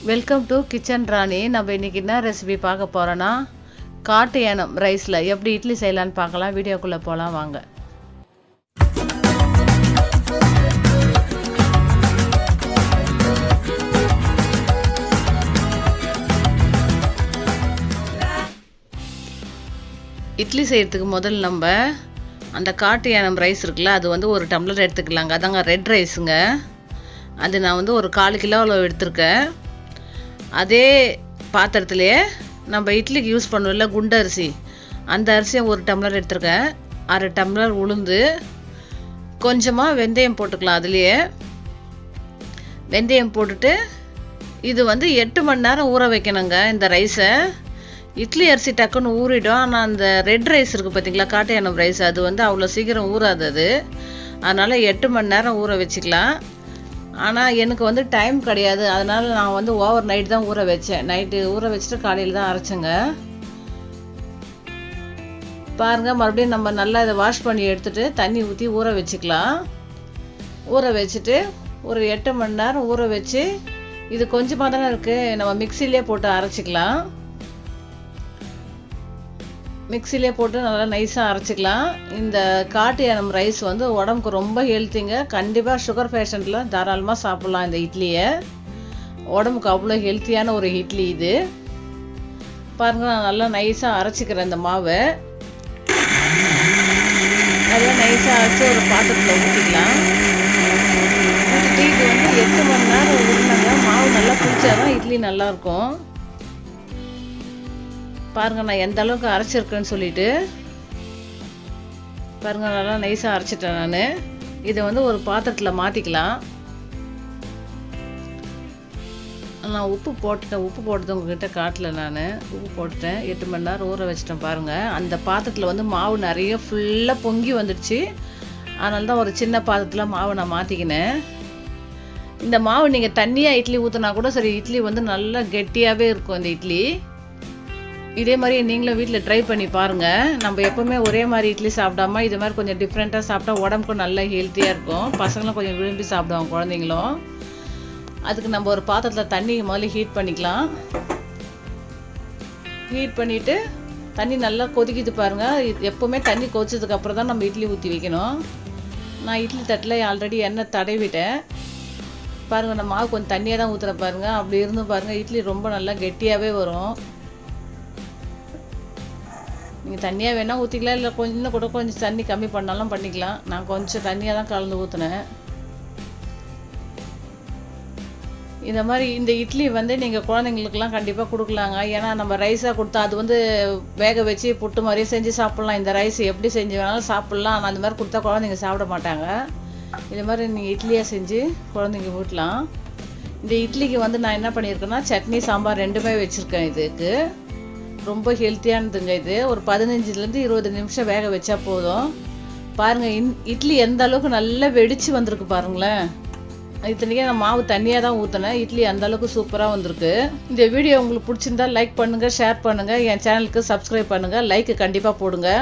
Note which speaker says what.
Speaker 1: Welcome to kitchen ராணி. நம்ம இன்னைக்கு என்ன ரெசிபி பார்க்க போறோம்னா காட்டு யானம் ரைஸ்ல எப்படி இட்லி செய்யலாம்னு பார்க்கலாம். வீடியோக்குள்ள போலாம் வாங்க. இட்லி செய்யறதுக்கு முதல்ல நம்ம அந்த காட்டு யானம் ரைஸ் இருக்குல்ல, அது வந்து ஒரு டம்ளர் எடுத்துக்கலாங்க. அதாங்க ரெட் ரைஸுங்க. அது நான் வந்து ஒரு 1/4 கிலோ எடுத்திருக்கேன். அதே பாத்திரத்துலேயே நம்ம இட்லிக்கு யூஸ் பண்ணுவோம்ல குண்டு அரிசி, அந்த அரிசியை ஒரு டம்ளர் எடுத்துருக்கேன். 1/2 டம்ளர் உளுந்து, கொஞ்சமாக வெந்தயம் போட்டுக்கலாம். அதுலேயே வெந்தயம் போட்டுட்டு இது வந்து 8 மணி நேரம் ஊற வைக்கணுங்க இந்த ரைஸை. இட்லி அரிசி டக்குன்னு ஊறிடும். ஆனால் அந்த ரெட் ரைஸ் இருக்குது பார்த்தீங்களா, காட்டு யானம் ரைஸ், அது வந்து அவ்வளோ சீக்கிரம் ஊறாது. அது அதனால் 8 மணி நேரம் ஊற வச்சுக்கலாம். ஆனால் எனக்கு வந்து டைம் கிடையாது, அதனால் நான் வந்து ஓவர் நைட் தான் ஊற வச்சேன். நைட்டு ஊற வச்சுட்டு காலையில் தான் அரைச்சேங்க. பாருங்கள், மறுபடியும் நம்ம நல்லா இதை வாஷ் பண்ணி எடுத்துகிட்டு தண்ணி ஊற்றி ஊற வச்சுக்கலாம். ஊற வச்சுட்டு ஒரு 8 மணி நேரம் ஊற வச்சு, இது கொஞ்சமாக தானே இருக்குது, நம்ம மிக்சிலே போட்டு அரைச்சிக்கலாம். மிக்சிலே போட்டு நல்லா நைஸாக அரைச்சிக்கலாம். இந்த காட்டு யானம் ரைஸ் வந்து உடம்புக்கு ரொம்ப ஹெல்த்திங்க. கண்டிப்பாக சுகர் பேஷண்ட்டில் தாராளமாக சாப்பிட்லாம் இந்த இட்லியை. உடம்புக்கு அவ்வளோ ஹெல்த்தியான ஒரு இட்லி இது. பாருங்கள், நான் நல்லா நைஸாக அரைச்சிக்கிறேன் இந்த மாவை. நல்லா நைஸாக அரைச்சி ஒரு பாத்திரத்தில் ஊற்றிக்கலாம். ஊற்றிட்டு இது வந்து 8 மணி நேரம் ஊறினாங்க. மாவு நல்லா புளிச்சாதான் இட்லி நல்லாயிருக்கும். பாருங்கள், நான் எந்த அளவுக்கு அரைச்சிருக்கேன்னு சொல்லிட்டு பாருங்கள், நல்லா நைஸாக அரைச்சிட்டேன் நான். இதை வந்து ஒரு பாத்திரத்தில் மாற்றிக்கலாம். நான் உப்பு போட்டுட்டேன். உப்பு போட்டது உங்ககிட்ட காட்டல. நான் உப்பு போட்டுட்டேன். 8 மணி நேரம் ஊற வச்சிட்டேன். பாருங்கள், அந்த பாத்திரத்தில் வந்து மாவு நிறைய ஃபுல்லாக பொங்கி வந்துடுச்சு. அதனால தான் ஒரு சின்ன பாத்திரத்தில் மாவு நான் மாற்றிக்கினேன். இந்த மாவு நீங்கள் தண்ணியாக இட்லி ஊற்றினா கூட சரி, இட்லி வந்து நல்லா கெட்டியாகவே இருக்கும் இந்த இட்லி. இதே மாதிரி நீங்களும் வீட்டில் ட்ரை பண்ணி பாருங்கள். நம்ம எப்போவுமே ஒரே மாதிரி இட்லி சாப்பிடாம இது மாதிரி கொஞ்சம் டிஃப்ரெண்ட்டாக சாப்பிட்டா உடம்புக்கும் நல்லா ஹெல்த்தியாக இருக்கும். பசங்களும் கொஞ்சம் விரும்பி சாப்பிடுவாங்க, குழந்தைங்களும். அதுக்கு நம்ம ஒரு பாத்திரத்தில் தண்ணி முதல்ல ஹீட் பண்ணிக்கலாம். ஹீட் பண்ணிவிட்டு தண்ணி நல்லா கொதிக்குது பாருங்கள். எப்போவுமே தண்ணி கொதிச்சதுக்கப்புறம் தான் நம்ம இட்லி ஊற்றி வைக்கணும். நான் இட்லி தட்டில் ஆல்ரெடி எண்ணெய் தடவிட்டேன். பாருங்கள், நம்ம மாவு கொஞ்சம் தண்ணியாக தான் ஊற்றுற பாருங்கள். அப்படி இருந்து பாருங்கள், இட்லி ரொம்ப நல்லா கெட்டியாகவே வரும். நீங்கள் தண்ணியாக வேணால் ஊற்றிக்கலாம், இல்லை இன்னும் கூட கொஞ்சம் தண்ணி கம்மி பண்ணாலும் பண்ணிக்கலாம். நான் கொஞ்சம் தண்ணியாக தான் கலந்து ஊற்றினேன். இந்த மாதிரி இந்த இட்லி வந்து நீங்கள் குழந்தைங்களுக்கெல்லாம் கண்டிப்பாக கொடுக்கலாங்க. ஏன்னா நம்ம ரைஸாக கொடுத்தா அது வந்து வேக வச்சு புட்டு மாதிரியே செஞ்சு சாப்பிட்லாம். இந்த ரைஸ் எப்படி செஞ்சு வேணாலும் சாப்பிட்லாம். ஆனால் அந்த மாதிரி கொடுத்தா குழந்தைங்க சாப்பிட மாட்டாங்க. இது மாதிரி நீங்கள் இட்லியாக செஞ்சு குழந்தைங்க ஊட்டலாம். இந்த இட்லிக்கு வந்து நான் என்ன பண்ணியிருக்கேன்னா, சட்னி சாம்பார் ரெண்டுமே வச்சுருக்கேன். இதுக்கு ரொம்ப ஹெல்த்தியானதுங்க. இது ஒரு 15லேருந்து 20 நிமிஷம் வேக வச்சா போதும். பாருங்கள், இட்லி எந்த அளவுக்கு நல்லா வெடிச்சு வந்திருக்கு பாருங்களேன். இத்தனைக்கே நான் மாவு தண்ணியாக தான் ஊற்றினேன். இட்லி அந்த அளவுக்கு சூப்பராக வந்திருக்கு. இந்த வீடியோ உங்களுக்கு பிடிச்சிருந்தா லைக் பண்ணுங்கள், ஷேர் பண்ணுங்கள், என் சேனலுக்கு சப்ஸ்கிரைப் பண்ணுங்கள், லைக்கு கண்டிப்பாக போடுங்க.